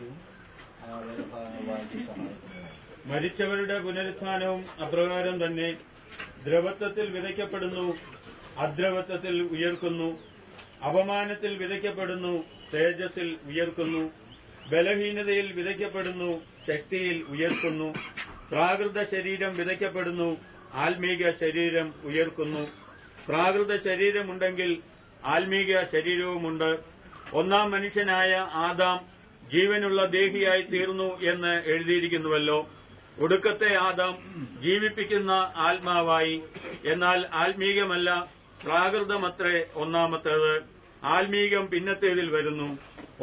വാക്യവും വായിച്ച് സഹായിക്കുന്നത്. മരിച്ചവരുടെ പുനരുത്ഥാനവും അപ്രകാരം തന്നെ. ദ്രവത്വത്തിൽ വിതയ്ക്കപ്പെടുന്നു, അദ്രവത്വത്തിൽ ഉയർക്കുന്നു. അപമാനത്തിൽ വിതയ്ക്കപ്പെടുന്നു, തേജസ്സിൽ ഉയർക്കുന്നു. ബലഹീനതയിൽ വിതയ്ക്കപ്പെടുന്നു, ശക്തിയിൽ ഉയർക്കുന്നു. പ്രാകൃത ശരീരം വിതയ്ക്കപ്പെടുന്നു, ആത്മീക ശരീരം ഉയർക്കുന്നു. പ്രാകൃത ശരീരമുണ്ടെങ്കിൽ ആത്മീക ശരീരവുമുണ്ട്. ഒന്നാം മനുഷ്യനായ ആദാം ജീവനുള്ള ദേഹിയായി തീർന്നു എന്ന് എഴുതിയിരിക്കുന്നുവല്ലോ. ഒടുക്കത്തെ ആദാം ജീവിപ്പിക്കുന്ന ആത്മാവായി. എന്നാൽ ആത്മീകമല്ല, പ്രാകൃതമത്രേ ഒന്നാമത്തേത്. ആത്മീകം പിന്നത്തേതിൽ വരുന്നു.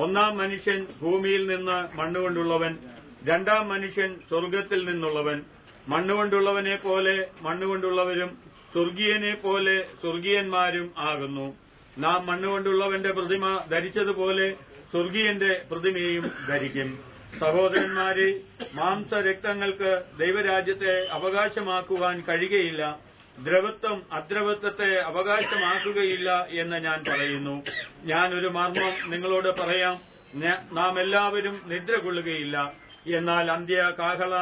ഒന്നാം മനുഷ്യൻ ഭൂമിയിൽ നിന്ന് മണ്ണുകൊണ്ടുള്ളവൻ, രണ്ടാം മനുഷ്യൻ സ്വർഗ്ഗത്തിൽ നിന്നുള്ളവൻ. മണ്ണുകൊണ്ടുള്ളവനെ പോലെ മണ്ണുകൊണ്ടുള്ളവരും സ്വർഗീയനെ പോലെ സ്വർഗീയന്മാരും ആകുന്നു. നാം മണ്ണുകൊണ്ടുള്ളവന്റെ പ്രതിമ ധരിച്ചതുപോലെ സ്വർഗീയന്റെ പ്രതിമയും ധരിക്കും. സഹോദരന്മാരെ, മാംസരക്തങ്ങൾക്ക് ദൈവരാജ്യത്തെ അവകാശമാക്കുവാൻ കഴിയുകയില്ല. ദ്രവത്വം അദ്രവത്വത്തെ അവകാശമാക്കുകയില്ല എന്ന് ഞാൻ പറയുന്നു. ഞാനൊരു മർമ്മം നിങ്ങളോട് പറയാം. നാം എല്ലാവരും നിദ്ര കൊള്ളുകയില്ല. എന്നാൽ അന്ത്യ കാഹള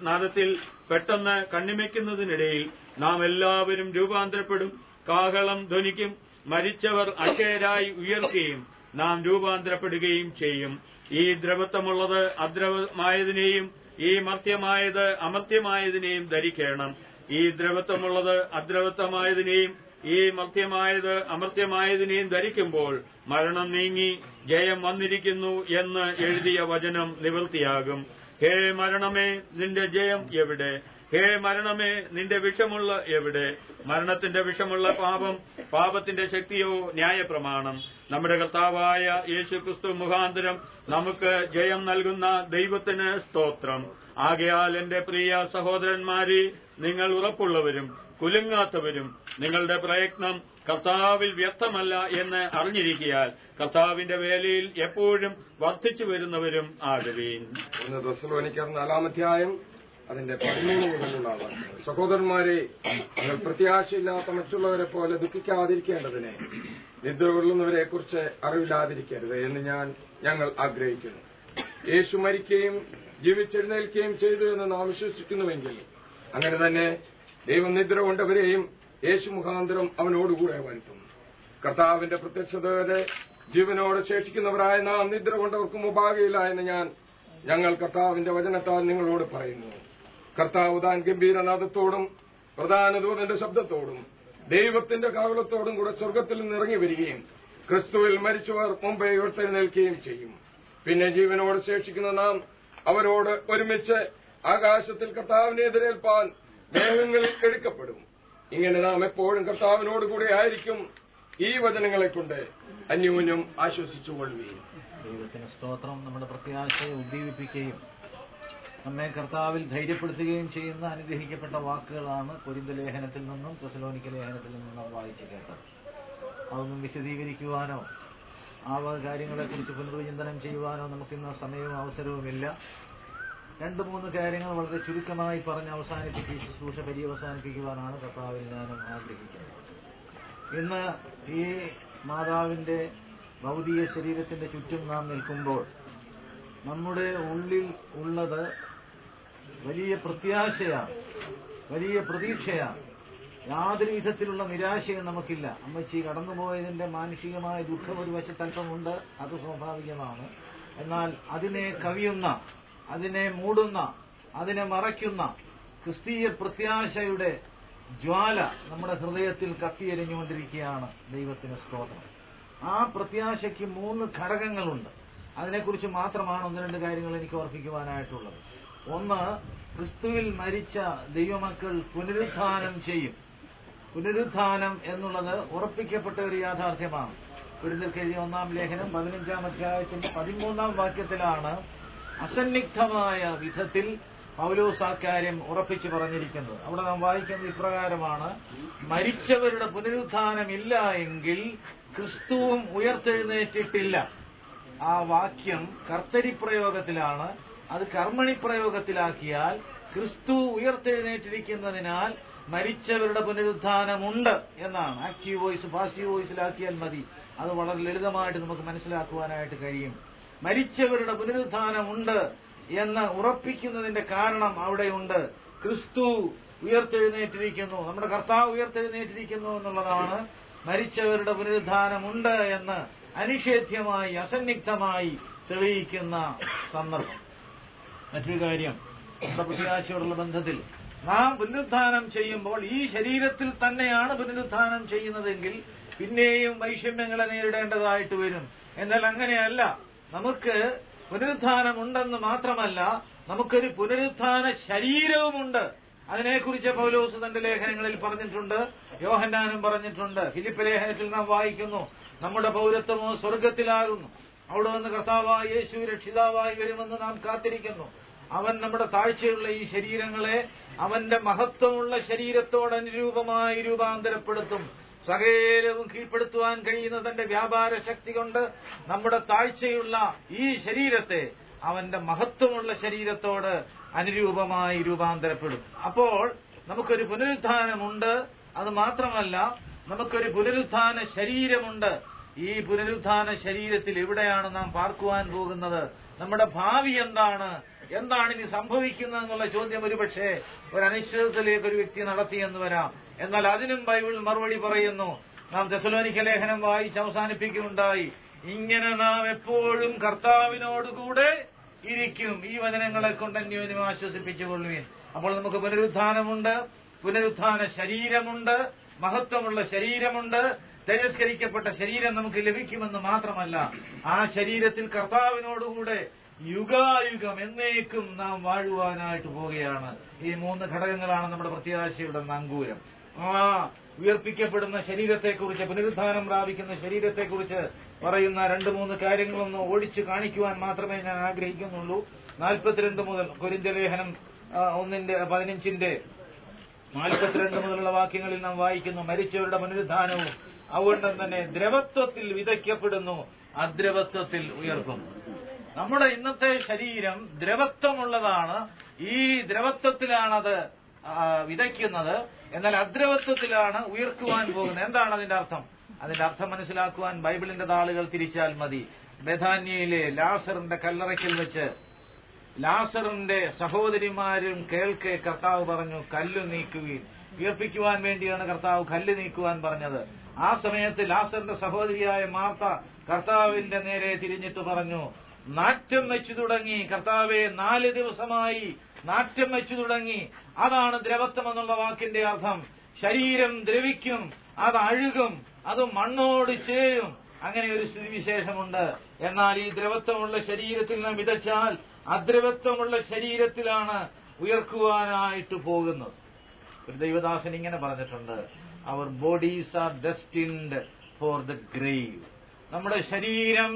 നാദത്തിൽ പെട്ടെന്ന് കണ്ണിമയ്ക്കുന്നതിനിടയിൽ നാം എല്ലാവരും രൂപാന്തരപ്പെടും. കാഹളം ധ്വനിക്കും. മരിച്ചവർ അക്ഷയരായി ഉയർക്കുകയും നാം രൂപാന്തരപ്പെടുകയും ചെയ്യും. ഈ ദ്രവത്വമുള്ളത് അദ്രവമായതിനെയും ഈ മർത്യമായത് അമർത്യമായതിനെയും ധരിക്കണം. ഈ ദ്രവത്വമുള്ളത് അദ്രവത്വമായതിനെയും ഈ മർത്യമായത് അമർത്യമായതിനെയും ധരിക്കുമ്പോൾ മരണം നീങ്ങി ജയം വന്നിരിക്കുന്നു എന്ന് എഴുതിയ വചനം നിവൃത്തിയാകും. ഹേ മരണമേ, നിന്റെ ജയം എവിടെ? ഹേ മരണമേ, നിന്റെ വിഷമുള്ള എവിടെ? മരണത്തിന്റെ വിഷമുള്ള പാപം, പാപത്തിന്റെ ശക്തിയോ ന്യായപ്രമാണം. നമ്മുടെ കർത്താവായ യേശുക്രിസ്തു മുഖാന്തരം നമുക്ക് ജയം നൽകുന്ന ദൈവത്തിന് സ്തോത്രം. ആകയാൽ എന്റെ പ്രിയ സഹോദരന്മാരെ, നിങ്ങൾ ഉറപ്പുള്ളവരും കുലുങ്ങാത്തവരും നിങ്ങളുടെ പ്രയത്നം കർത്താവിൽ വ്യർത്ഥമല്ല എന്ന് അറിഞ്ഞിരിക്കയാൽ കർത്താവിന്റെ വേലയിൽ എപ്പോഴും വർദ്ധിച്ചു വരുന്നവരും ആകുവീൻ. 1 തെസ്സലോനിക്കർ 4-ാം അധ്യായം അതിന്റെ 13 മുതലുള്ള വാക്യങ്ങൾ. സഹോദരന്മാരെ, നിങ്ങൾ പ്രത്യാശയില്ലാത്ത മറ്റുള്ളവരെ പോലെ ദുഃഖിക്കാതിരിക്കേണ്ടതിന് നിദ്ര കൊള്ളുന്നവരെക്കുറിച്ച് അറിവില്ലാതിരിക്കരുത് എന്ന് ഞങ്ങൾ ആഗ്രഹിക്കുന്നു. യേശു മരിക്കുകയും ജീവിച്ചെഴുന്നേൽക്കുകയും ചെയ്തു എന്ന് നാം വിശ്വസിക്കുന്നുവെങ്കിൽ അങ്ങനെ തന്നെ ദൈവം നിദ്ര കൊണ്ടവരെയും യേശു മുഖാന്തരം അവനോടുകൂടെ വരുത്തും. കർത്താവിന്റെ പ്രത്യക്ഷത വരെ ജീവനോടെ ശേഷിക്കുന്നവരായ നാം നിദ്ര കൊണ്ടവർക്ക് മുമ്പാകയില്ല എന്ന് ഞങ്ങൾ കർത്താവിന്റെ വചനത്താൽ നിങ്ങളോട് പറയുന്നു. കർത്താവ് താൻ ഗംഭീരനാദത്തോടും പ്രധാന ദൂതന്റെ ശബ്ദത്തോടും ദൈവത്തിന്റെ കാവളത്തോടും കൂടെ സ്വർഗ്ഗത്തിൽ നിന്ന് ഇറങ്ങി വരികയും ക്രിസ്തുവിൽ മരിച്ചവർ മുമ്പേ ഉയർത്തെഴുന്നേൽക്കുകയും ചെയ്യും. പിന്നെ ജീവനോട് ശേഷിക്കുന്ന നാം അവരോട് ഒരുമിച്ച് ആകാശത്തിൽ കർത്താവിനെ എതിരേൽപ്പാൻ മേഘങ്ങളിൽ എടുക്കപ്പെടും. ഇങ്ങനെ നാം എപ്പോഴും കർത്താവിനോടുകൂടെ ആയിരിക്കും. ഈ വചനങ്ങളെക്കൊണ്ട് അന്യോന്യം ആശ്വസിച്ചുകൊള്ളുകയും. ദൈവത്തിന് സ്തോത്രം. നമ്മുടെ പ്രത്യാശയെ ഉദ്ദീപിപ്പിക്കുകയും നമ്മെ കർത്താവിൽ ധൈര്യപ്പെടുത്തുകയും ചെയ്യുന്ന അനുഗ്രഹിക്കപ്പെട്ട വാക്കുകളാണ് കൊരിന്ത ലേഖനത്തിൽ നിന്നും തെസ്സലോനിക്ക ലേഖനത്തിൽ നിന്നും നാം വായിച്ചു കേട്ടത്. അതൊന്നും വിശദീകരിക്കുവാനോ ആ കാര്യങ്ങളെക്കുറിച്ച് പുനർവിചിന്തനം ചെയ്യുവാനോ നമുക്കിന്ന് സമയവും അവസരവുമില്ല. 2-3 കാര്യങ്ങൾ വളരെ ചുരുക്കമായി പറഞ്ഞ് ശുശ്രൂഷ പര്യവസാനിപ്പിക്കുവാനാണ് കർത്താവിൽ ഞാനും ആഗ്രഹിക്കുന്നത്. ഇന്ന് ഈ മാതാവിന്റെ ഭൗതിക ശരീരത്തിന്റെ ചുറ്റും നാം നിൽക്കുമ്പോൾ നമ്മുടെ ഉള്ളിൽ ഉള്ളത് വലിയ പ്രത്യാശയാണ്, വലിയ പ്രതീക്ഷയാണ്. യാതൊരു വിധത്തിലുള്ള നിരാശയും നമുക്കില്ല. അമ്മച്ചി കടന്നുപോയതിന്റെ മാനുഷികമായ ദുഃഖം ഒരു വശത്തല്പമുണ്ട്, അത് സ്വാഭാവികമാണ്. എന്നാൽ അതിനെ കവിയുന്ന, അതിനെ മൂടുന്ന, അതിനെ മറയ്ക്കുന്ന ക്രിസ്തീയ പ്രത്യാശയുടെ ജ്വാല നമ്മുടെ ഹൃദയത്തിൽ കത്തിയെരിഞ്ഞുകൊണ്ടിരിക്കുകയാണ്. ദൈവത്തിന് സ്തോത്രം. ആ പ്രത്യാശയ്ക്ക് 3 ഘടകങ്ങളുണ്ട്. അതിനെക്കുറിച്ച് മാത്രമാണ് 1-2 കാര്യങ്ങൾ എനിക്ക് ഓർപ്പിക്കുവാനായിട്ടുള്ളത്. ഒന്ന്, ക്രിസ്തുവിൽ മരിച്ച ദൈവമക്കൾ പുനരുത്ഥാനം ചെയ്യും. പുനരുത്ഥാനം എന്നുള്ളത് ഉറപ്പിക്കപ്പെട്ട ഒരു യാഥാർത്ഥ്യമാണ്. കൊരിന്ത്യർക്ക് എഴുതിയ 1-ാം ലേഖനം 15-ാം അധ്യായത്തിന്റെ 13-ാം വാക്യത്തിലാണ് അസന്നിഗ്ധമായ വിധത്തിൽ പൗലോസ് ആ കാര്യം ഉറപ്പിച്ചു പറഞ്ഞിരിക്കുന്നത്. അവിടെ നാം വായിക്കുന്നത് ഇപ്രകാരമാണ്: മരിച്ചവരുടെ പുനരുത്ഥാനമില്ല എങ്കിൽ ക്രിസ്തുവും ഉയർത്തെഴുന്നേറ്റിട്ടില്ല. ആ വാക്യം കർത്തരി പ്രയോഗത്തിലാണ്. അത് കർമ്മണി പ്രയോഗത്തിലാക്കിയാൽ ക്രിസ്തു ഉയർത്തെഴുന്നേറ്റിരിക്കുന്നതിനാൽ മരിച്ചവരുടെ പുനരുത്ഥാനമുണ്ട് എന്നാണ്. ആക്റ്റീവ് വോയിസ് പാസീവ് വോയിസിലാക്കിയാൽ മതി. അത് വളരെ ലളിതമായിട്ട് നമുക്ക് മനസ്സിലാക്കുവാനായിട്ട് കഴിയും. മരിച്ചവരുടെ പുനരുത്ഥാനമുണ്ട് എന്ന് ഉറപ്പിക്കുന്നതിന്റെ കാരണം അവിടെയുണ്ട്. ക്രിസ്തു ഉയർത്തെഴുന്നേറ്റിരിക്കുന്നു, നമ്മുടെ കർത്താവ് ഉയർത്തെഴുന്നേറ്റിരിക്കുന്നു എന്നുള്ളതാണ് മരിച്ചവരുടെ പുനരുത്ഥാനമുണ്ട് എന്ന് അനിഷേധ്യമായി അസന്നിഗ്ധമായി തെളിയിക്കുന്ന സന്ദർഭം. മറ്റൊരു കാര്യം, നമ്മുടെ പ്രത്യാശയോടുള്ള ബന്ധത്തിൽ നാം പുനരുത്ഥാനം ചെയ്യുമ്പോൾ ഈ ശരീരത്തിൽ തന്നെയാണ് പുനരുത്ഥാനം ചെയ്യുന്നതെങ്കിൽ പിന്നെയും വൈഷമ്യങ്ങളെ നേരിടേണ്ടതായിട്ട് വരും. എന്നാൽ അങ്ങനെയല്ല, നമുക്ക് പുനരുത്ഥാനമുണ്ടെന്ന് മാത്രമല്ല, നമുക്കൊരു പുനരുത്ഥാന ശരീരവുമുണ്ട്. അതിനെക്കുറിച്ച് പൗലോസ് തന്റെ ലേഖനങ്ങളിൽ പറഞ്ഞിട്ടുണ്ട്, യോഹന്നാനും പറഞ്ഞിട്ടുണ്ട്. ഫിലിപ്പ് ലേഖനത്തിൽ നാം വായിക്കുന്നു, നമ്മുടെ പൗരത്വമോ സ്വർഗത്തിലാകുന്നു, അവിടെ നിന്ന് കർത്താവായ യേശു രക്ഷിതാവായി വരുമെന്ന് നാം കാത്തിരിക്കുന്നു. അവൻ നമ്മുടെ താഴ്ചയുള്ള ഈ ശരീരങ്ങളെ അവന്റെ മഹത്വമുള്ള ശരീരത്തോട് അനുരൂപമായി രൂപാന്തരപ്പെടുത്തും. സകലവും കീഴ്പ്പെടുത്തുവാൻ കഴിയുന്ന തന്റെ വ്യാപാര ശക്തി കൊണ്ട് നമ്മുടെ താഴ്ചയുള്ള ഈ ശരീരത്തെ അവന്റെ മഹത്വമുള്ള ശരീരത്തോട് അനുരൂപമായി രൂപാന്തരപ്പെടും. അപ്പോൾ നമുക്കൊരു പുനരുത്ഥാനമുണ്ട്. അത് മാത്രമല്ല, നമുക്കൊരു പുനരുത്ഥാന ശരീരമുണ്ട്. ഈ പുനരുത്ഥാന ശരീരത്തിൽ എവിടെയാണ് നാം പാർക്കുവാൻ പോകുന്നത്? നമ്മുടെ ഭാവി എന്താണ് ഇനി സംഭവിക്കുന്നത് എന്നുള്ള ചോദ്യം ഒരുപക്ഷെ ഒരു അനിശ്ചിതത്തിലേക്ക് ഒരു വ്യക്തി നടത്തിയെന്ന് വരാം. എന്നാൽ അതിനും ബൈബിൾ മറുപടി പറയുന്നു. നാം തെസലോനിക്ക ലേഖനം വായിച്ച് അവസാനിപ്പിക്കുകയുണ്ടായി, ഇങ്ങനെ നാം എപ്പോഴും കർത്താവിനോടുകൂടെ ഇരിക്കും. ഈ വചനങ്ങളെ കൊണ്ട് അന്യോന്യം ആശ്വസിപ്പിച്ചുകൊള്ളുവിൻ. അപ്പോൾ നമുക്ക് പുനരുത്ഥാനമുണ്ട്, പുനരുത്ഥാന ശരീരമുണ്ട്, മഹത്വമുള്ള ശരീരമുണ്ട്. തേജസ്കരിക്കപ്പെട്ട ശരീരം നമുക്ക് ലഭിക്കുമെന്ന് മാത്രമല്ല, ആ ശരീരത്തിൽ കർത്താവിനോടുകൂടെ യുഗായുഗം എന്നേക്കും നാം വാഴുവാനായിട്ട് പോവുകയാണ്. ഈ 3 ഘടകങ്ങളാണ് നമ്മുടെ പ്രത്യാശയുടെ നങ്കൂരം. ആ ഉയർപ്പിക്കപ്പെടുന്ന ശരീരത്തെക്കുറിച്ച്, പുനരുത്ഥാനം പ്രാപിക്കുന്ന ശരീരത്തെക്കുറിച്ച് പറയുന്ന 2-3 കാര്യങ്ങളൊന്ന് ഓടിച്ചു കാണിക്കുവാൻ മാത്രമേ ഞാൻ ആഗ്രഹിക്കുന്നുള്ളൂ. 42 മുതൽ കൊരിന്ത്യർ ലേഖനം 1:15 42 മുതലുള്ള വാക്യങ്ങളിൽ നാം വായിക്കുന്നു, മരിച്ചവരുടെ പുനരുത്ഥാനവും അതുകൊണ്ട് തന്നെ ദ്രവത്വത്തിൽ വിതയ്ക്കപ്പെടുന്നു, അദ്രവത്വത്തിൽ ഉയർക്കും. നമ്മുടെ ഇന്നത്തെ ശരീരം ദ്രവത്വമുള്ളതാണ്. ഈ ദ്രവത്വത്തിലാണത് വിതയ്ക്കുന്നത്. എന്നാൽ അദ്രവത്വത്തിലാണ് ഉയർക്കുവാൻ പോകുന്നത്. എന്താണ് അതിന്റെ അർത്ഥം? അതിന്റെ അർത്ഥം മനസ്സിലാക്കുവാൻ ബൈബിളിന്റെ താളുകൾ തിരിച്ചാൽ മതി. ബെഥാന്യയിലെ ലാസറിന്റെ കല്ലറയ്ക്കൽ വെച്ച് ലാസറിന്റെ സഹോദരിമാരും കേൾക്കെ കർത്താവ് പറഞ്ഞു, കല്ല് നീക്കുവീൻ. ഉയർപ്പിക്കുവാൻ വേണ്ടിയാണ് കർത്താവ് കല്ല് നീക്കുവാൻ പറഞ്ഞത്. ആ സമയത്ത് ലാസറിന്റെ സഹോദരിയായ മാർത്ത കർത്താവിന്റെ നേരെ തിരിഞ്ഞിട്ട് പറഞ്ഞു, നാറ്റം വെച്ചു തുടങ്ങി കർത്താവെ, 4 ദിവസമായി നാറ്റം വെച്ചു തുടങ്ങി. അതാണ് ദ്രവത്വം എന്നുള്ള വാക്കിന്റെ അർത്ഥം. ശരീരം ദ്രവിക്കും, അത് അഴുകും, അത് മണ്ണോട് ചേരും. അങ്ങനെ ഒരു സ്ഥിതിവിശേഷമുണ്ട്. എന്നാൽ ഈ ദ്രവത്വമുള്ള ശരീരത്തിൽ നാം വിതച്ചാൽ അദ്രവത്വമുള്ള ശരീരത്തിലാണ് ഉയർക്കുവാനായിട്ട് പോകുന്നത്. ഒരു ദൈവദാസൻ ഇങ്ങനെ പറഞ്ഞിട്ടുണ്ട്, our bodies are destined for the grave. നമ്മുടെ ശരീരം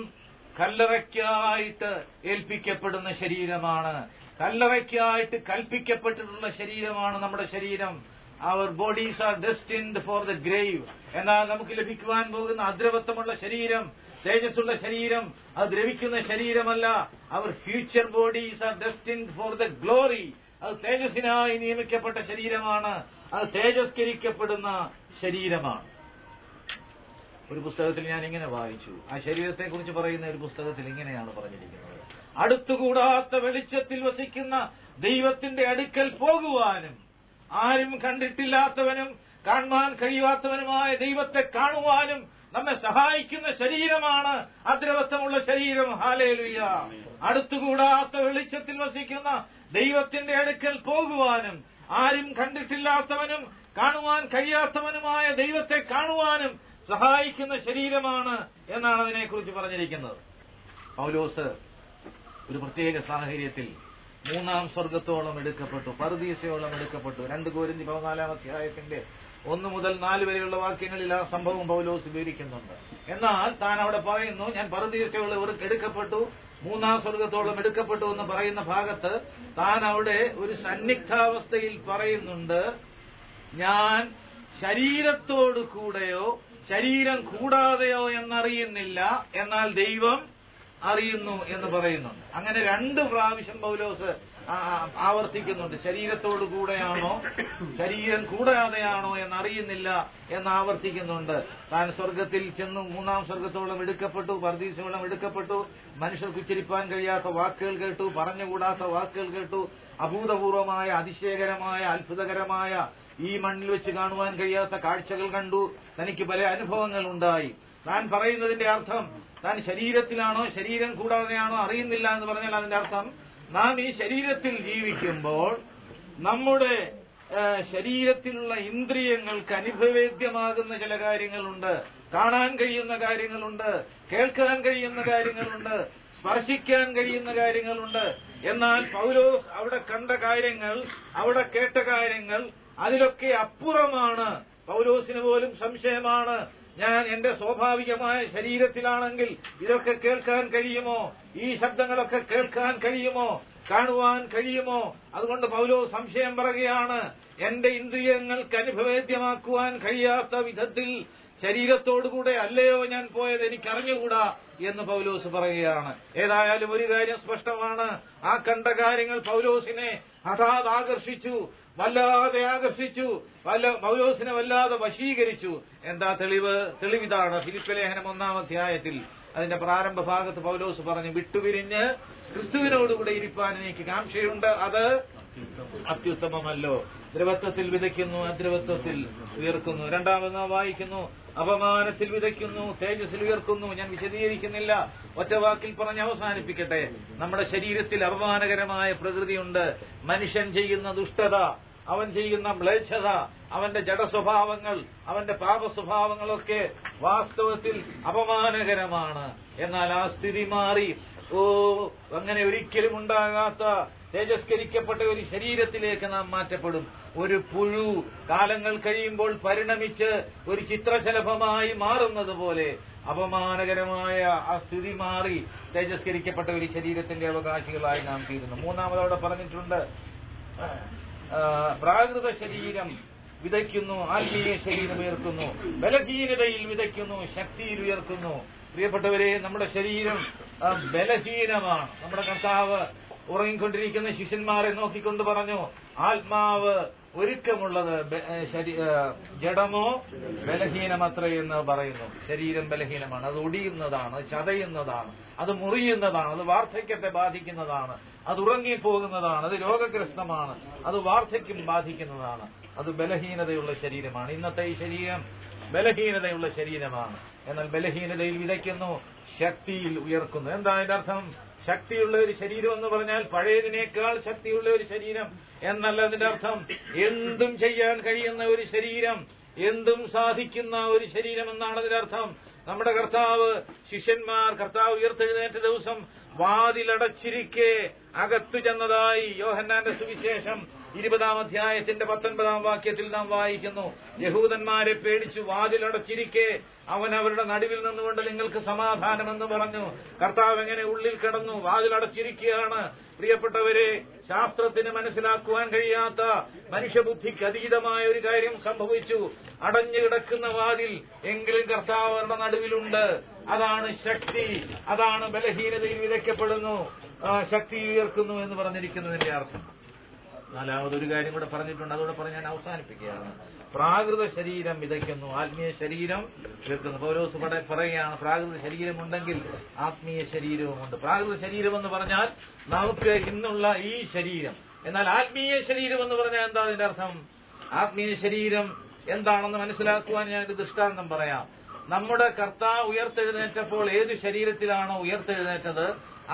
കല്ലറയ്ക്കായിട്ട് ഏൽപ്പിക്കപ്പെടുന്ന ശരീരമാണ്, കല്ലറയ്ക്കായിട്ട് കൽപ്പിക്കപ്പെട്ടിട്ടുള്ള ശരീരമാണ് നമ്മുടെ ശരീരം. Our bodies are destined for the grave. എന്നാൽ നമുക്ക് ലഭിക്കുവാൻ പോകുന്ന അദ്രവത്വമുള്ള ശരീരം, തേജസ്സുള്ള ശരീരം, അത് ദ്രവിക്കുന്ന ശരീരമല്ല. അവർ future bodies are destined for the glory. അത് തേജസ്സിനായി നിയമിക്കപ്പെട്ട ശരീരമാണ്, അത് തേജസ്കരിക്കപ്പെടുന്ന ശരീരമാണ്. ഒരു പുസ്തകത്തിൽ ഞാൻ ഇങ്ങനെ വായിച്ചു, ആ ശരീരത്തെക്കുറിച്ച് പറയുന്ന ഒരു പുസ്തകത്തിൽ ഇങ്ങനെയാണ് പറഞ്ഞിരിക്കുന്നത്, അടുത്തുകൂടാത്ത വെളിച്ചത്തിൽ വസിക്കുന്ന ദൈവത്തിന്റെ അടുക്കൽ പോകുവാനും ആരും കണ്ടിട്ടില്ലാത്തവനും കാണുവാൻ കഴിയാത്തവനുമായ ദൈവത്തെ കാണുവാനും നമ്മെ സഹായിക്കുന്ന ശരീരമാണ് അദ്രവത്വമുള്ള ശരീരം. ഹല്ലേലൂയ. അടുത്തുകൂടാത്ത വെളിച്ചത്തിൽ വസിക്കുന്ന ദൈവത്തിന്റെ അടുക്കൽ പോകുവാനും ആരും കണ്ടിട്ടില്ലാത്തവനും കാണുവാൻ കഴിയാത്തവനുമായ ദൈവത്തെ കാണുവാനും സഹായിക്കുന്ന ശരീരമാണ് എന്നാണ് അതിനെക്കുറിച്ച് പറഞ്ഞിരിക്കുന്നത്. പൗലോസ് ഒരു പ്രത്യേക സാഹചര്യത്തിൽ 3-ാം സ്വർഗത്തോളം എടുക്കപ്പെട്ടു, പറുദീസയോളം എടുക്കപ്പെട്ടു. 2 കൊരിന്ത്യർ 14-ാം അധ്യായത്തിന്റെ 1 മുതൽ 4 വരെയുള്ള വാക്യങ്ങളിൽ ആ സംഭവം പൗലോസ് വിവരിക്കുന്നുണ്ട്. എന്നാൽ താൻ അവിടെ പറയുന്നു, ഞാൻ പറുദീസയോളം എടുക്കപ്പെട്ടു, 3-ാം സ്വർഗത്തോളം എടുക്കപ്പെട്ടു എന്ന് പറയുന്ന ഭാഗത്ത് താൻ അവിടെ ഒരു സന്നിഗ്ധാവസ്ഥയിൽ പറയുന്നുണ്ട്, ഞാൻ ശരീരത്തോടു കൂടെയോ ശരീരം കൂടാതെയോ എന്നറിയുന്നില്ല, എന്നാൽ ദൈവം അറിയുന്നു എന്ന് പറയുന്നുണ്ട്. അങ്ങനെ 2 പ്രാവശ്യം പൗലോസ് ആവർത്തിക്കുന്നുണ്ട്. ശരീരത്തോടു കൂടെയാണോ ശരീരം കൂടാതെയാണോ എന്നറിയുന്നില്ല എന്ന് ആവർത്തിക്കുന്നുണ്ട്. താൻ സ്വർഗത്തിൽ ചെന്നു 3-ാം സ്വർഗത്തോളം എടുക്കപ്പെട്ടു, പർദീസോളം എടുക്കപ്പെട്ടു, മനുഷ്യർക്ക് ഉച്ചരിപ്പാൻ കഴിയാത്ത വാക്കുകൾ കേട്ടു, പറഞ്ഞുകൂടാത്ത വാക്കുകൾ കേട്ടു, അഭൂതപൂർവമായ അതിശയകരമായ അത്ഭുതകരമായ ഈ മണ്ണിൽ വെച്ച് കാണുവാൻ കഴിയാത്ത കാഴ്ചകൾ കണ്ടു. തനിക്ക് പല അനുഭവങ്ങൾ ഉണ്ടായി. താൻ പറയുന്നതിന്റെ അർത്ഥം താൻ ശരീരത്തിലാണോ ശരീരം കൂടാതെയാണോ അറിയുന്നില്ല എന്ന് പറഞ്ഞാൽ അതിന്റെ അർത്ഥം നാം ഈ ശരീരത്തിൽ ജീവിക്കുമ്പോൾ നമ്മുടെ ശരീരത്തിലുള്ള ഇന്ദ്രിയങ്ങൾക്ക് അനുഭവേദ്യമാകുന്ന ചില കാര്യങ്ങളുണ്ട്. കാണാൻ കഴിയുന്ന കാര്യങ്ങളുണ്ട്, കേൾക്കാൻ കഴിയുന്ന കാര്യങ്ങളുണ്ട്, സ്പർശിക്കാൻ കഴിയുന്ന കാര്യങ്ങളുണ്ട്. എന്നാൽ പൗലോസ് അവിടെ കണ്ട കാര്യങ്ങൾ, അവിടെ കേട്ട കാര്യങ്ങൾ അതിലൊക്കെ അപ്പുറമാണ്. പൗലോസിന് പോലും സംശയമാണ്. ഞാൻ എന്റെ സ്വാഭാവികമായ ശരീരത്തിലാണെങ്കിൽ ഇതൊക്കെ കേൾക്കാൻ കഴിയുമോ? ഈ ശബ്ദങ്ങളൊക്കെ കേൾക്കാൻ കഴിയുമോ? കാണുവാൻ കഴിയുമോ? അതുകൊണ്ട് പൗലോസ് സംശയം പറയുകയാണ്. എന്റെ ഇന്ദ്രിയങ്ങൾക്ക് അനുഭവേദ്യമാക്കുവാൻ കഴിയാത്ത വിധത്തിൽ ശരീരത്തോടുകൂടെ അല്ലയോ ഞാൻ പോയത്, എനിക്കറിഞ്ഞുകൂടാ എന്ന് പൗലോസ് പറയുകയാണ്. ഏതായാലും ഒരു കാര്യം സ്പഷ്ടമാണ്. ആ കണ്ട കാര്യങ്ങൾ പൗലോസിനെ ഹഠാത് ആകർഷിച്ചു, വല്ലാതെ ആകർഷിച്ചു, പൗലോസിനെ വല്ലാതെ വശീകരിച്ചു. എന്താ തെളിവ്? തെളിവിതാണ്. ഫിലിപ്പി ലേഖനം 1-ാം അധ്യായത്തിൽ അതിന്റെ പ്രാരംഭ ഭാഗത്ത് പൗലോസ് പറഞ്ഞു, വിട്ടുപിരിഞ്ഞ് ക്രിസ്തുവിനോടുകൂടെ ഇരിപ്പാൻ എനിക്ക് കാംക്ഷയുണ്ട്, അത് അത്യുത്തമമല്ലോ. ദ്രവത്വത്തിൽ വിതയ്ക്കുന്നു, അദ്രവത്വത്തിൽ ഉയർക്കുന്നു. 2-ാമത് വായിക്കുന്നു, അപമാനത്തിൽ വിതയ്ക്കുന്നു, തേജസ്സിൽ ഉയർക്കുന്നു. ഞാൻ വിശദീകരിക്കുന്നില്ല, ഒറ്റ വാക്കിൽ പറഞ്ഞ് അവസാനിപ്പിക്കട്ടെ. നമ്മുടെ ശരീരത്തിൽ അപമാനകരമായ പ്രകൃതിയുണ്ട്. മനുഷ്യൻ ചെയ്യുന്ന ദുഷ്ടത, അവൻ ചെയ്യുന്ന മ്ലേച്ഛത, അവന്റെ ജഡസ്വഭാവങ്ങൾ, അവന്റെ പാപസ്വഭാവങ്ങളൊക്കെ വാസ്തവത്തിൽ അപമാനകരമാണ്. എന്നാൽ ആ സ്ഥിതി മാറി അങ്ങനെ ഒരിക്കലും ഉണ്ടാകാത്ത തേജസ്കരിക്കപ്പെട്ട ഒരു ശരീരത്തിലേക്ക് നാം മാറ്റപ്പെടും. ഒരു പുഴു കാലങ്ങൾ കഴിയുമ്പോൾ പരിണമിച്ച് ഒരു ചിത്രശലഭമായി മാറുന്നത് പോലെ അപമാനകരമായ ആ സ്ഥിതി മാറി തേജസ്കരിക്കപ്പെട്ട ഒരു ശരീരത്തിന്റെ അവകാശികളായി നാം തീരുന്നു. 3-ാമതവിടെ പറഞ്ഞിട്ടുണ്ട്, പ്രാകൃത ശരീരം വിതയ്ക്കുന്നു, ആത്മീയ ശരീരം ഉയർത്തുന്നു. ബലഹീനതയിൽ വിതയ്ക്കുന്നു, ശക്തിയിൽ ഉയർത്തുന്നു. പ്രിയപ്പെട്ടവരെ, നമ്മുടെ ശരീരം ബലഹീനമാണ്. നമ്മുടെ കർത്താവ് ഉറങ്ങിക്കൊണ്ടിരിക്കുന്ന ശിഷ്യന്മാരെ നോക്കിക്കൊണ്ട് പറഞ്ഞു, ആത്മാവ് ഒരുക്കമുള്ളത് ജഡമോ ബലഹീനമത്രേ എന്ന് പറയുന്നു. ശരീരം ബലഹീനമാണ്, അത് ഒടിയുന്നതാണ്, ചതയുന്നതാണ്, അത് മുറിയുന്നതാണ്, അത് വാർദ്ധക്യത്തെ ബാധിക്കുന്നതാണ്, അത് ഉറങ്ങിപ്പോകുന്നതാണ്, അത് രോഗഗ്രസ്തമാണ്, അത് വാർദ്ധക്യം ബാധിക്കുന്നതാണ്, അത് ബലഹീനതയുള്ള ശരീരമാണ്. ഇന്നത്തെ ഈ ശരീരം ബലഹീനതയുള്ള ശരീരമാണ്. എന്നാൽ ബലഹീനതയിൽ വിതയ്ക്കുന്നു, ശക്തിയിൽ ഉയർക്കുന്നു. എന്താ അതിന്റെ അർത്ഥം? ശക്തിയുള്ള ഒരു ശരീരം എന്ന് പറഞ്ഞാൽ പഴയതിനേക്കാൾ ശക്തിയുള്ള ഒരു ശരീരം എന്നല്ല അതിന്റെ അർത്ഥം. എന്തും ചെയ്യാൻ കഴിയുന്ന ഒരു ശരീരം, എന്തും സാധിക്കുന്ന ഒരു ശരീരം എന്നാണ് അതിന്റെ അർത്ഥം. നമ്മുടെ കർത്താവ് കർത്താവ് ഉയർത്തെഴുന്നേറ്റ ദിവസം വാതിലടച്ചിരിക്കെ അകത്തു ചെന്നതായി യോഹന്നാന്റെ സുവിശേഷം 20-ാം അധ്യായത്തിന്റെ 19-ാം വാക്യത്തിൽ നാം വായിക്കുന്നു. യഹൂദന്മാരെ പേടിച്ചു വാതിലടച്ചിരിക്കെ അവൻ അവരുടെ നടുവിൽ നിന്നുകൊണ്ട് നിങ്ങൾക്ക് സമാധാനമെന്ന് പറഞ്ഞു. കർത്താവ് എങ്ങനെ ഉള്ളിൽ കിടന്നു? വാതിലടച്ചിരിക്കുകയാണ്. പ്രിയപ്പെട്ടവരെ, ശാസ്ത്രത്തിന് മനസ്സിലാക്കുവാൻ കഴിയാത്ത മനുഷ്യബുദ്ധിക്ക് അതീതമായ ഒരു കാര്യം സംഭവിച്ചു. അടഞ്ഞു കിടക്കുന്ന വാതിൽ, എങ്കിലും കർത്താവ് അവരുടെ നടുവിലുണ്ട്. അതാണ് ശക്തി, അതാണ് ബലഹീനതയിൽ വിതയ്ക്കപ്പെടുന്നു, ശക്തി ഉയർക്കുന്നു എന്ന് പറഞ്ഞിരിക്കുന്നതിന്റെ അർത്ഥം. 4-മതൊരു കാര്യം കൂടെ പറഞ്ഞിട്ടുണ്ട്, അതോടെ പറഞ്ഞ് ഞാൻ അവസാനിപ്പിക്കുകയാണ്. പ്രാകൃത ശരീരം വിതയ്ക്കുന്നു, ആത്മീയ ശരീരം ഉയർത്തുന്നു. പൗലോസ് പറയുകയാണ്, പ്രാകൃത ശരീരമുണ്ടെങ്കിൽ ആത്മീയ ശരീരവുമുണ്ട്. പ്രാകൃത ശരീരം എന്ന് പറഞ്ഞാൽ നമുക്ക് ഇന്നുള്ള ഈ ശരീരം. എന്നാൽ ആത്മീയ ശരീരം എന്ന് പറഞ്ഞാൽ എന്താ അതിന്റെ അർത്ഥം? ആത്മീയ ശരീരം എന്താണെന്ന് മനസ്സിലാക്കുവാൻ ഞാനൊരു ദൃഷ്ടാന്തം പറയാം. നമ്മുടെ കർത്താവ് ഉയർത്തെഴുന്നേറ്റപ്പോൾ ഏത് ശരീരത്തിലാണോ ഉയർത്തെഴുന്നേറ്റത്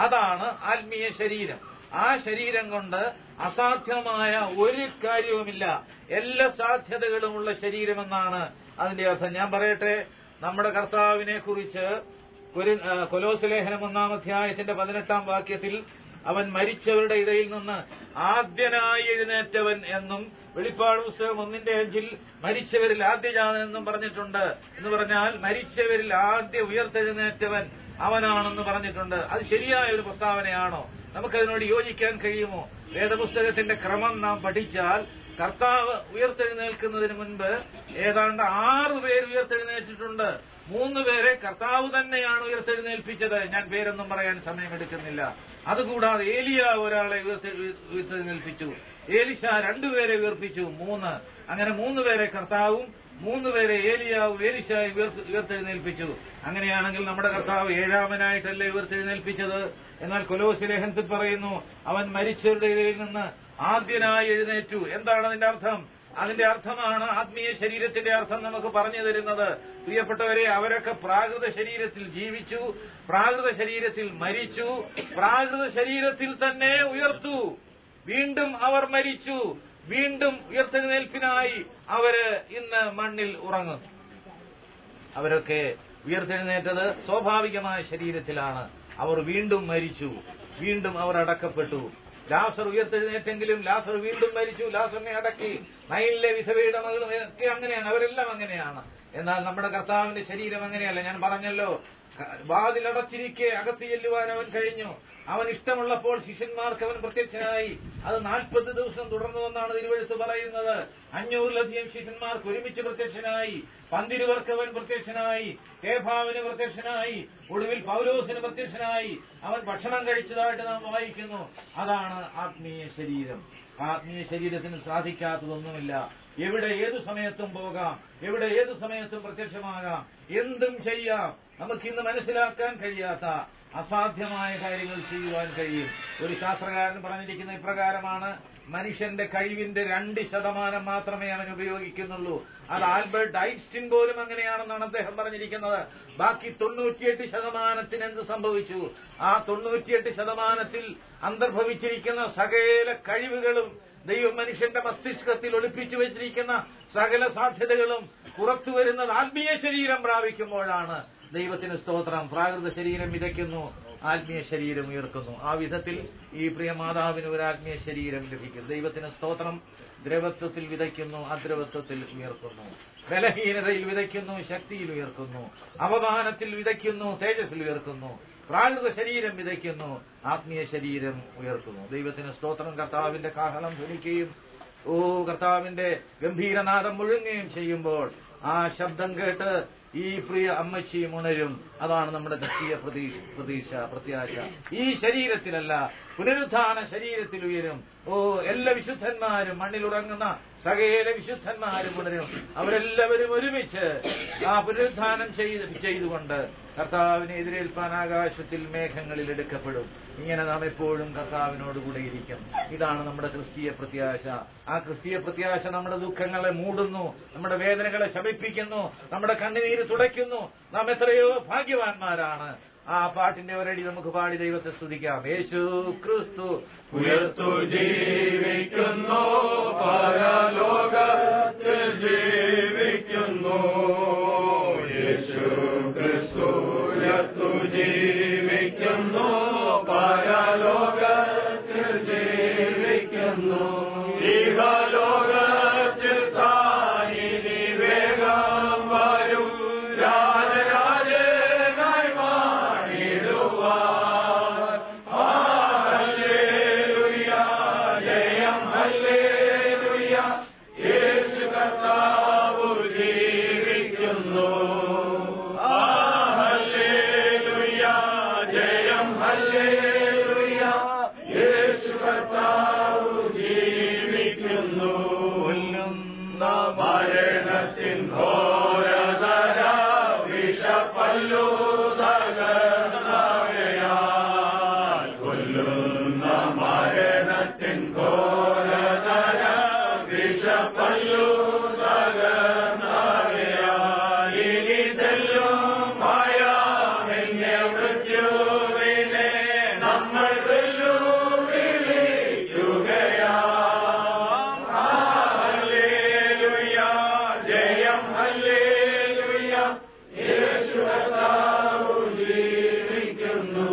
അതാണ് ആത്മീയ ശരീരം. ആ ശരീരം കൊണ്ട് അസാധ്യമായ ഒരു കാര്യവുമില്ല, എല്ലാ സാധ്യതകളുമുള്ള ശരീരമെന്നാണ് അതിന്റെ അർത്ഥം. ഞാൻ പറയട്ടെ, നമ്മുടെ കർത്താവിനെ കുറിച്ച് കൊലോസ്യ ലേഖനം 1-ാം അധ്യായത്തിന്റെ 18-ാം വാക്യത്തിൽ അവൻ മരിച്ചവരുടെ ഇടയിൽ നിന്ന് ആദ്യനായി എഴുന്നേറ്റവൻ എന്നും വെളിപ്പാട് പുസ്തകം 1-5 മരിച്ചവരിൽ ആദ്യജാതൻ എന്നും പറഞ്ഞിട്ടുണ്ട്. എന്ന് പറഞ്ഞാൽ മരിച്ചവരിൽ ആദ്യ ഉയർത്തെഴുന്നേറ്റവൻ അവനാണെന്ന് പറഞ്ഞിട്ടുണ്ട്. അത് ശരിയായ ഒരു പ്രസ്താവനയാണോ? നമുക്കതിനോട് യോജിക്കാൻ കഴിയുമോ? വേദപുസ്തകത്തിന്റെ ക്രമം നാം പഠിച്ചാൽ കർത്താവ് ഉയർത്തെഴുന്നേൽക്കുന്നതിന് മുൻപ് ഏതാണ്ട് 6 പേര് ഉയർത്തെഴുന്നേറ്റിട്ടുണ്ട്. 3 പേരെ കർത്താവ് തന്നെയാണ് ഉയർത്തെഴുന്നേൽപ്പിച്ചത്. ഞാൻ പേരൊന്നും പറയാൻ സമയമെടുക്കുന്നില്ല. അതുകൂടാതെ ഏലിയ ഒരാളെ ഉയർത്തെഴുന്നേൽപ്പിച്ചു, ഏലിശ 2 പേരെ ഉയർപ്പിച്ചു, 3. അങ്ങനെ 3 പേരെ കർത്താവും 3 പേരെ ഏലിയാവും ഏലിശായും ഉയർത്തെഴുന്നേൽപ്പിച്ചു. അങ്ങനെയാണെങ്കിൽ നമ്മുടെ കർത്താവ് 7ാമനായിട്ടല്ലേ ഉയർത്തെഴുന്നേൽപ്പിച്ചത്? എന്നാൽ കൊലോസ്യ ലേഖനത്തിൽ പറയുന്നു, അവൻ മരിച്ചവരുടെ ഇടയിൽ നിന്ന് ആദ്യനായി എഴുന്നേറ്റു. എന്താണ് അതിന്റെ അർത്ഥം? അതിന്റെ അർത്ഥമാണ് ആത്മീയ ശരീരത്തിന്റെ അർത്ഥം നമുക്ക് പറഞ്ഞു തരുന്നത്. പ്രിയപ്പെട്ടവരെ, അവരൊക്കെ പ്രാകൃത ശരീരത്തിൽ ജീവിച്ചു, പ്രാകൃത ശരീരത്തിൽ മരിച്ചു, പ്രാകൃത ശരീരത്തിൽ തന്നെ ഉയർത്തു. വീണ്ടും അവർ മരിച്ചു, വീണ്ടും ഉയർത്തെഴുന്നേൽപ്പിനായി അവര് ഇന്ന് മണ്ണിൽ ഉറങ്ങുന്നു. അവരൊക്കെ ഉയർത്തെഴുന്നേറ്റത് സ്വാഭാവികമായ ശരീരത്തിലാണ്. അവർ വീണ്ടും മരിച്ചു, വീണ്ടും അവർ അടക്കപ്പെട്ടു. ലാസർ ഉയർത്തെഴുന്നേറ്റെങ്കിലും ലാസർ വീണ്ടും മരിച്ചു, ലാസറിനെ അടക്കി. നൈലിലെ വിധവയുടെ മകളൊക്കെ അങ്ങനെയാണ്, അവരെല്ലാം അങ്ങനെയാണ്. എന്നാൽ നമ്മുടെ കർത്താവിന്റെ ശരീരം അങ്ങനെയല്ല. ഞാൻ പറഞ്ഞല്ലോ, വാതിലടച്ചിരിക്കെ അകത്ത് ചെല്ലുവാൻ അവൻ കഴിഞ്ഞു. അവൻ ഇഷ്ടമുള്ളപ്പോൾ ശിഷ്യന്മാർക്ക് അവൻ പ്രത്യക്ഷനായി. അത് 40 ദിവസം തുടർന്നുവെന്നാണ് തിരുവെഴുത്ത് പറയുന്നത്. 500-ലധികം ശിഷ്യന്മാർക്ക് ഒരുമിച്ച് പ്രത്യക്ഷനായി. 12 പേർക്ക് അവൻ പ്രത്യക്ഷനായി, കേഫാവിന് പ്രത്യക്ഷനായി, ഒടുവിൽ പൗലോസിന് പ്രത്യക്ഷനായി. അവൻ ഭക്ഷണം കഴിച്ചതായിട്ട് നാം വായിക്കുന്നു. അതാണ് ആത്മീയ ശരീരം. ആത്മീയ ശരീരത്തിന് സാധിക്കാത്തതൊന്നുമില്ല. എവിടെ ഏതു സമയത്തും പോകാം, എവിടെ ഏതു സമയത്തും പ്രത്യക്ഷമാകാം, എന്തും ചെയ്യാം. നമുക്കിന്ന് മനസ്സിലാക്കാൻ കഴിയാത്ത അസാധ്യമായ കാര്യങ്ങൾ ചെയ്യുവാൻ കഴിയും. ഒരു ശാസ്ത്രകാരൻ പറഞ്ഞിരിക്കുന്ന ഇപ്രകാരമാണ്: മനുഷ്യന്റെ കഴിവിന്റെ 2% മാത്രമേ അവൻ ഉപയോഗിക്കുന്നുള്ളൂ. അത് ആൽബർട്ട് ഐൻസ്റ്റീൻ പോലും അങ്ങനെയാണെന്നാണ് അദ്ദേഹം പറഞ്ഞിരിക്കുന്നത്. ബാക്കി 98% എന്ത് സംഭവിച്ചു? ആ 98% അന്തർഭവിച്ചിരിക്കുന്ന സകല കഴിവുകളും, ദൈവം മനുഷ്യന്റെ മസ്തിഷ്കത്തിൽ ഒളിപ്പിച്ചു വെച്ചിരിക്കുന്ന സകല സാധ്യതകളും പുറത്തു വരുന്നത് ആത്മീയ ശരീരം പ്രാപിക്കുമ്പോഴാണ്. ദൈവത്തിന് സ്തോത്രം. പ്രാകൃത ശരീരം വിതയ്ക്കുന്നു, ആത്മീയ ശരീരം ഉയർക്കുന്നു. ആ വിധത്തിൽ ഈ പ്രിയ മാതാവിന് ഒരു ആത്മീയ ശരീരം ലഭിക്കും. ദൈവത്തിന് സ്തോത്രം. ദ്രവത്വത്തിൽ വിതയ്ക്കുന്നു, അദ്രവത്വത്തിൽ ഉയർത്തുന്നു. ബലഹീനതയിൽ വിതയ്ക്കുന്നു, ശക്തിയിൽ ഉയർത്തുന്നു. അപമാനത്തിൽ വിതയ്ക്കുന്നു, തേജസ്സിൽ ഉയർത്തുന്നു. പ്രാകൃത ശരീരം വിതയ്ക്കുന്നു, ആത്മീയ ശരീരം ഉയർത്തുന്നു. ദൈവത്തിന് സ്തോത്രം. കർത്താവിന്റെ കാഹളം ധ്വനിക്കുകയും കർത്താവിന്റെ ഗംഭീരനാദം മുഴങ്ങുകയും ചെയ്യുമ്പോൾ ആ ശബ്ദം കേട്ട് ഈ പ്രിയ അമ്മച്ചിയും ഉണരും. അതാണ് നമ്മുടെ ക്രിസ്തീയ പ്രത്യാശ. ഈ ശരീരത്തിലല്ല, പുനരുത്ഥാന ശരീരത്തിൽ ഉയരും. എല്ലാ വിശുദ്ധന്മാരും, മണ്ണിലുറങ്ങുന്ന സകല വിശുദ്ധന്മാരും ഉണരും. അവരെല്ലാവരും ഒരുമിച്ച് ആ പുനരുത്ഥാനം ചെയ്തുകൊണ്ട് കർത്താവിനെ എതിരേൽപ്പാൻ ആകാശത്തിൽ മേഘങ്ങളിൽ എടുക്കപ്പെടും. ഇങ്ങനെ നാം എപ്പോഴും കർത്താവിനോടുകൂടെ ഇരിക്കും. ഇതാണ് നമ്മുടെ ക്രിസ്തീയ പ്രത്യാശ. ആ ക്രിസ്തീയ പ്രത്യാശ നമ്മുടെ ദുഃഖങ്ങളെ മൂടുന്നു, നമ്മുടെ വേദനകളെ ശമിപ്പിക്കുന്നു, നമ്മുടെ കണ്ണുനീര് തുടയ്ക്കുന്നു. നാം എത്രയോ ഭാഗ്യവാന്മാരാണ്. ആ പാട്ടിന്റെ ഒരടി നമുക്ക് പാടി ദൈവത്തെ സ്തുതിക്കാം. യേശു ക്രിസ്തു ഉയർത്തു ജീവിക്കുന്നു, പരലോകത്തിൽ ജീവിക്കുന്നു. യേശു ക്രിസ്തു ഉയർത്തു ജീവിക്കുന്നു, പരലോകത്തിൽ ജീവിക്കുന്നു. ഇഹലോകത്തിൽ താനിനി വേഗം വരും, രാജരാജനായി വാണിടുവാൻ. ഹല്ലേലൂയ, ജയം ഹല്ലേലൂയ, യേശു കർത്താവ് ജീവിക്കുന്നു. ഹല്ലേലൂയ, ജയം ഹല്ലേലൂയ, യേശു കർത്താവ് ജീവിക്കുന്നു. മരണത്തിൻ ഘോരതര വിഷപ്പല്ലു തകർന്നവയാൽ, കൊല്ലുന്ന മരണത്തിൻ ഘോരതര വിഷപ്പല്ലു തകർന്നവയാൽ, ഇനി തെല്ലും ഭയമെന്നെ മൃത്യുവിനെ നമ്മൾ വെല്ലുവിളിക്കുകയാം. ഹല്ലേലൂയ, ജയം ഹല്ലേലൂയ, യേശു കർത്താവ് ജീവിക്കുന്നു.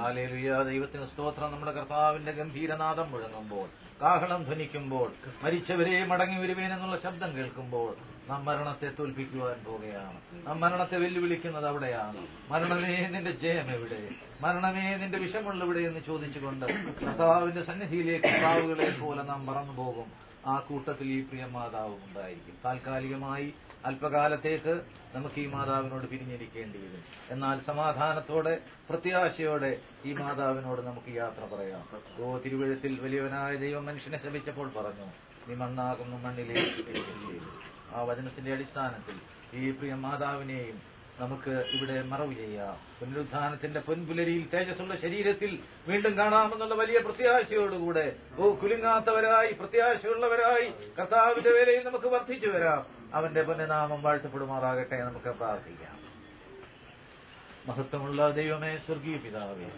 ഹല്ലേലൂയ. ദൈവത്തിന് സ്തോത്രം. നമ്മുടെ കർത്താവിന്റെ ഗംഭീരനാദം മുഴങ്ങുമ്പോൾ, കാഹളം ധ്വനിക്കുമ്പോൾ, മരിച്ചവരെ മടങ്ങി വരുവേൻ എന്നുള്ള ശബ്ദം കേൾക്കുമ്പോൾ, നാം മരണത്തെ തോൽപ്പിക്കുവാൻ പോകുകയാണ്. നാം മരണത്തെ വെല്ലുവിളിക്കുന്നത് അവിടെയാണ്. മരണമേ നിന്റെ ജയം എവിടെ, മരണമേ നിന്റെ വിഷമുള്ളവിടെ എന്ന് ചോദിച്ചുകൊണ്ട് കർത്താവിന്റെ സന്നിധിയിലേക്ക് പ്രാവുകളെ പോലെ നാം പറന്നു പോകും. ആ കൂട്ടത്തിൽ ഈ പ്രിയ മാതാവും ഉണ്ടായിരിക്കും. താൽക്കാലികമായി അല്പകാലത്തേക്ക് നമുക്ക് ഈ മാതാവിനോട് പിരിഞ്ഞിരിക്കേണ്ടി വരും. എന്നാൽ സമാധാനത്തോടെ പ്രത്യാശയോടെ ഈ മാതാവിനോട് നമുക്ക് യാത്ര പറയാം. തിരുവഴുത്തിൽ വലിയവനായ ദൈവം മനുഷ്യനെ ശപിച്ചപ്പോൾ പറഞ്ഞു, നീ മണ്ണാകുന്നു മണ്ണിലേക്ക് തിരികെ ചെയ്തു. ആ വചനത്തിന്റെ അടിസ്ഥാനത്തിൽ ഈ പ്രിയ മാതാവിനെയും നമുക്ക് ഇവിടെ മറവ് ചെയ്യാം. പുനരുത്ഥാനത്തിന്റെ പൊൻപുലരിയിൽ തേജസ്സുള്ള ശരീരത്തിൽ വീണ്ടും കാണാമെന്നുള്ള വലിയ പ്രത്യാശയോടുകൂടെ കുലുങ്ങാത്തവരായി പ്രത്യാശയുള്ളവരായി കർത്താവിന്റെ വേലയിൽ നമുക്ക് വർദ്ധിച്ചു വരാം. അവന്റെ പുണ്യനാമം വാഴ്ത്തപ്പെടുമാറാകട്ടെ. നമുക്ക് പ്രാർത്ഥിക്കാം. മഹത്വമുള്ള ദൈവമേ, സ്വർഗീയ പിതാവേ,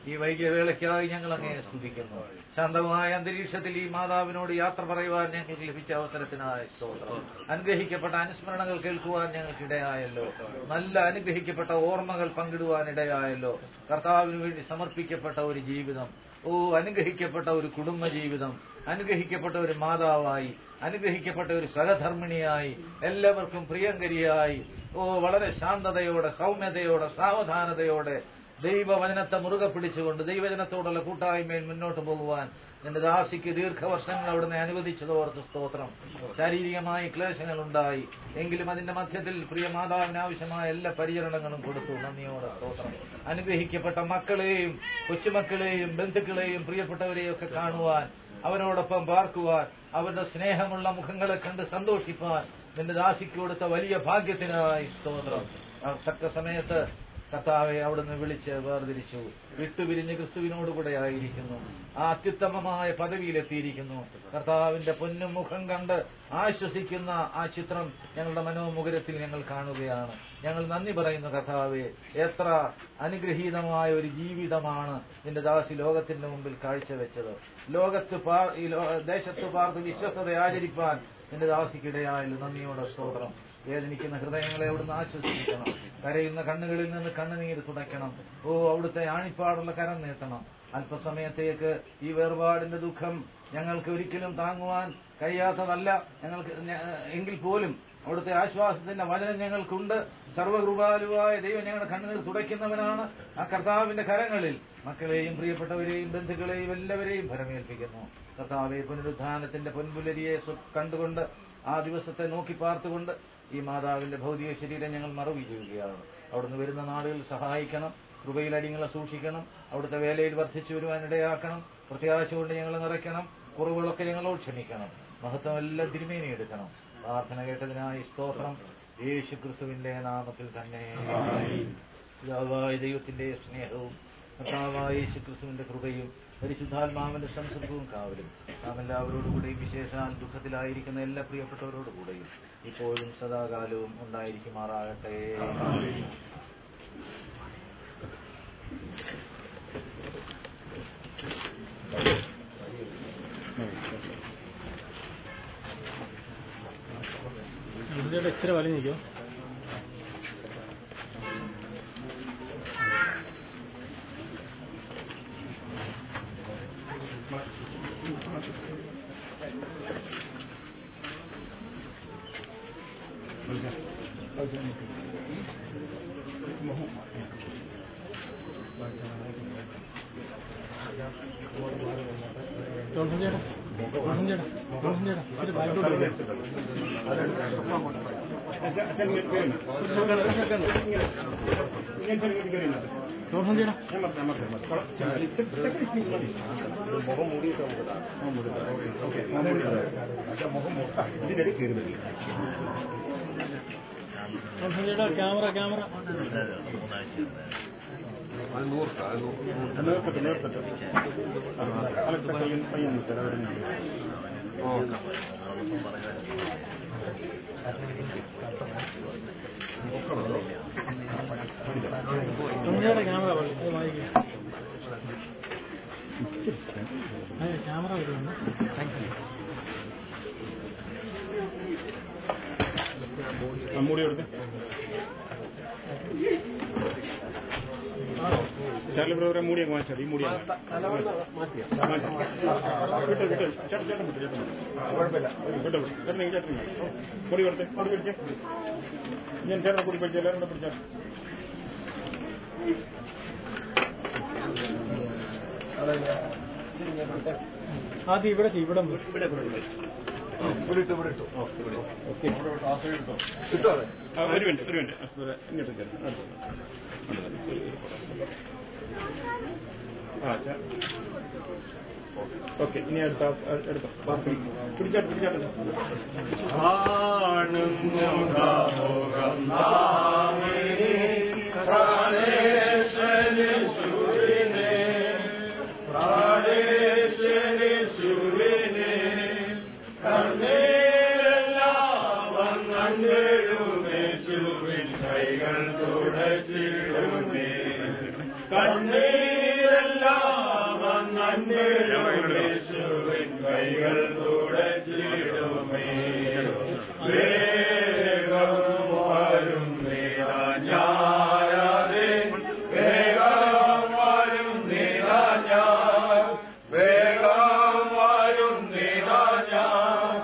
ഈ വൈകിയ വേളയ്ക്കായി ഞങ്ങൾ അങ്ങയെ സ്തുതിക്കുന്നു. ശാന്തമായ അന്തരീക്ഷത്തിൽ ഈ മാതാവിനോട് യാത്ര പറയുവാൻ ഞങ്ങൾക്ക് ലഭിച്ച അവസരത്തിനായ സ്തോത്രം. അനുഗ്രഹിക്കപ്പെട്ട അനുസ്മരണകൾ കേൾക്കുവാൻ ഞങ്ങൾക്കിടയായല്ലോ. നല്ല അനുഗ്രഹിക്കപ്പെട്ട ഓർമ്മകൾ പങ്കിടുവാൻ ഇടയായല്ലോ. കർത്താവിന് വേണ്ടി സമർപ്പിക്കപ്പെട്ട ഒരു ജീവിതം, അനുഗ്രഹിക്കപ്പെട്ട ഒരു കുടുംബ ജീവിതം, അനുഗ്രഹിക്കപ്പെട്ട ഒരു മാതാവായി, അനുഗ്രഹിക്കപ്പെട്ട ഒരു സഹധർമ്മിണിയായി, എല്ലാവർക്കും പ്രിയങ്കരിയായി, വളരെ ശാന്തതയോടെ, സൗമ്യതയോടെ, സാവധാനതയോടെ ദൈവവചനത്തെ മുറുകെ പിടിച്ചുകൊണ്ട് ദൈവജനത്തോടുള്ള കൂട്ടായ്മയിൽ മുന്നോട്ട് പോകുവാൻ നിന്റെ ദാസിക്ക് ദീർഘവർഷങ്ങൾ അവിടുന്ന് അനുവദിച്ചതോർത്ത് സ്തോത്രം. ശാരീരികമായി ക്ലേശങ്ങളുണ്ടായി എങ്കിലും അതിന്റെ മധ്യത്തിൽ പ്രിയ മാതാവിന് ആവശ്യമായ എല്ലാ പരിചരണങ്ങളും കൊടുത്തു. നന്ദിയോടെ സ്തോത്രം. അനുഗ്രഹിക്കപ്പെട്ട മക്കളെയും കൊച്ചുമക്കളെയും ബന്ധുക്കളെയും പ്രിയപ്പെട്ടവരെയും ഒക്കെ കാണുവാൻ, അവരോടൊപ്പം പാർക്കുവാൻ, അവരുടെ സ്നേഹമുള്ള മുഖങ്ങളെ കണ്ട് സന്തോഷിപ്പാൻ നിന്റെ ദാസിക്ക് കൊടുത്ത വലിയ ഭാഗ്യത്തിനായി സ്തോത്രം. തക്ക സമയത്ത് കർത്താവെ അവിടുന്ന് വിളിച്ച് വേർതിരിച്ചു. വിട്ടുപിരിഞ്ഞ് ക്രിസ്തുവിനോടുകൂടെ ആയിരിക്കുന്നു. ആ അത്യുത്തമമായ പദവിയിലെത്തിയിരിക്കുന്നു. കർത്താവിന്റെ പൊന്നും മുഖം കണ്ട് ആശ്വസിക്കുന്ന ആ ചിത്രം ഞങ്ങളുടെ മനോമുഖരത്തിൽ ഞങ്ങൾ കാണുകയാണ്. ഞങ്ങൾ നന്ദി പറയുന്നു കർത്താവെ. എത്ര അനുഗ്രഹീതമായ ഒരു ജീവിതമാണ് നിന്റെ ദാസി ലോകത്തിന്റെ മുമ്പിൽ കാഴ്ചവെച്ചത്. ദേശത്ത് പാർത്ത് വിശ്വസ്തത ആചരിപ്പാൻ നിന്റെ ദാസിക്കിടയായല്ലോ. നന്ദിയോടെ സ്തോത്രം. വേദനിക്കുന്ന ഹൃദയങ്ങളെ അവിടുന്ന് ആശ്വസിപ്പിക്കണം. കരയുന്ന കണ്ണുകളിൽ നിന്ന് കണ്ണുനീര് തുടയ്ക്കണം. അവിടുത്തെ ആണിപ്പാടുള്ള കരം നീട്ടണം. അല്പസമയത്തേക്ക് ഈ വേർപാടിന്റെ ദുഃഖം ഞങ്ങൾക്ക് ഒരിക്കലും താങ്ങുവാൻ കഴിയാത്തതല്ല. ഞങ്ങൾക്ക് എങ്കിൽ പോലും അവിടുത്തെ ആശ്വാസത്തിന്റെ വചനം ഞങ്ങൾക്കുണ്ട്. സർവ്വകൃപാലുവായ ദൈവം ഞങ്ങളുടെ കണ്ണുനീർ തുടയ്ക്കുന്നവനാണ്. ആ കർത്താവിന്റെ കരങ്ങളിൽ മക്കളെയും പ്രിയപ്പെട്ടവരെയും ബന്ധുക്കളെയും എല്ലാവരെയും ഭരമേൽപ്പിക്കുന്നു. കർത്താവെ, പുനരുത്ഥാനത്തിന്റെ പൊൻപുലരിയെ കണ്ടുകൊണ്ട് ആ ദിവസത്തെ നോക്കി പാർത്തുകൊണ്ട് ഈ മാതാവിന്റെ ഭൗതിക ശരീരം ഞങ്ങൾ മറവി ചെയ്യുകയാണ്. അവിടുന്ന് വരുന്ന നാടുകളിൽ സഹായിക്കണം. കൃപയിൽ അടിങ്ങളെ സൂക്ഷിക്കണം. അവിടുത്തെ വേലയിൽ വർദ്ധിച്ചു വരുവാൻ ഇടയാക്കണം. പ്രത്യാശ കൊണ്ട് ഞങ്ങൾ നിറയ്ക്കണം. കുറവുകളൊക്കെ ഞങ്ങളോട് ക്ഷമിക്കണം. മഹത്വം എല്ലാം തിരുമേനി എടുക്കണം. പ്രാർത്ഥന കേട്ടതിനായി സ്തോത്രം. യേശു ക്രിസ്തുവിന്റെ നാമത്തിൽ തന്നെ. പിതാവായ ദൈവത്തിന്റെ സ്നേഹവും കർത്താവായ യേശു ക്രിസ്തുവിന്റെ കൃപയും പരിശുദ്ധാത്മാവിന്റെ സംസർഗവും കാവലും നാം എല്ലാവരോടുകൂടെയും വിശേഷാൽ ദുഃഖത്തിലായിരിക്കുന്ന എല്ലാ പ്രിയപ്പെട്ടവരോടുകൂടെയും ഇപ്പോഴും സദാകാലവും ഉണ്ടായിരിക്കുമാറാകട്ടെ. ഇച്ചിരി വലിഞ്ഞിക്കോ. ക്യാമറ ക്യാമറ വരുന്നു. മൂടി കൊടുത്ത് ചാർലി ബ്രദറെ മൂടിയൊക്കെ വാങ്ങിച്ചാൽ ഈ മൂടിയാണ് കൂടി കൊടുത്തേ കൂടി പിടിച്ചേ ഞാൻ ചേട്ടനെ കൂടി പിടിച്ചു എല്ലാവരും കൂടെ പിടിച്ചാൽ ആദ്യം ഇവിടെ ഇവിടെ ഒരു മിനിറ്റ് ഇങ്ങോട്ട് ഓക്കെ ഇനി എടുത്തോ പിടിച്ചാട്ടെ കൈകൾ തുടച്ചിടുമേ കണ്ണീരെല്ലാം യേശുവിൻ കൈകൾ തുടച്ചിടുമേ വേഗം വരും ഞാനാതെ വേഗം വരും ഞാൻ വേഗം വരും ഞാൻ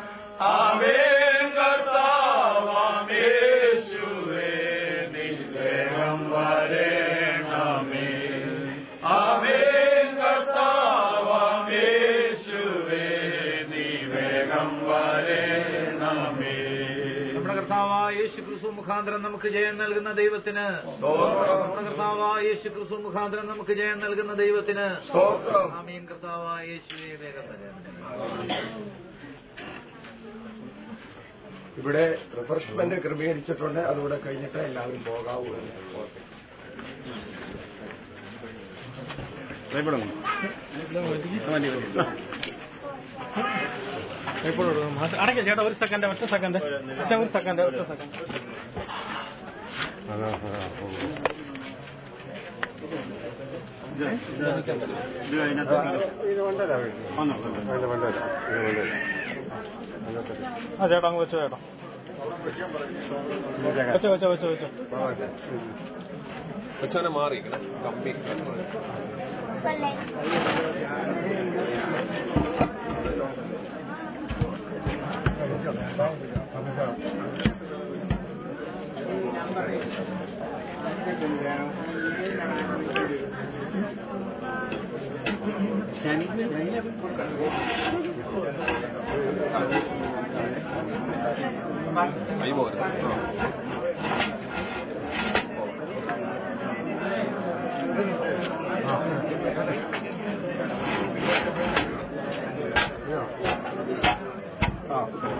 ആമേ കർത്താവേശുവേ നീ വേഗം വരണമേ ആമേ കർത്താവേശുവേ നീ വേഗം വരണമേ. നമ്മുടെ കർത്താവായ യേശു ക്രിസ്തു മുഖാന്തരം നമുക്ക് ജയം നൽകുന്ന ദൈവത്തിന് നമ്മുടെ കർത്താവായ യേശു ക്രിസ്തു മുഖാന്തരം നമുക്ക് ജയം നൽകുന്ന ദൈവത്തിന് ആമീൻ. കർത്താവായ യേശുവേ വേഗം വരണമേ. ഇവിടെ റിഫ്രഷ്മെന്റ് ക്രമീകരിച്ചിട്ടുണ്ട്. അതുകൂടെ കഴിഞ്ഞിട്ട് എല്ലാവരും പോകാവൂ. അടയ്ക്ക ചേട്ടാ ഒറ്റ സെക്കൻഡ് ചേട്ടാ അങ്ങ് വെച്ചോ ചേട്ടാ വെച്ചോ കൊച്ചാനെ മാറിയിരിക്കണം കമ്പി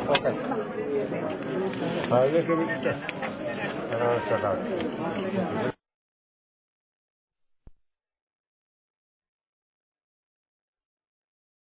ഓക്കെ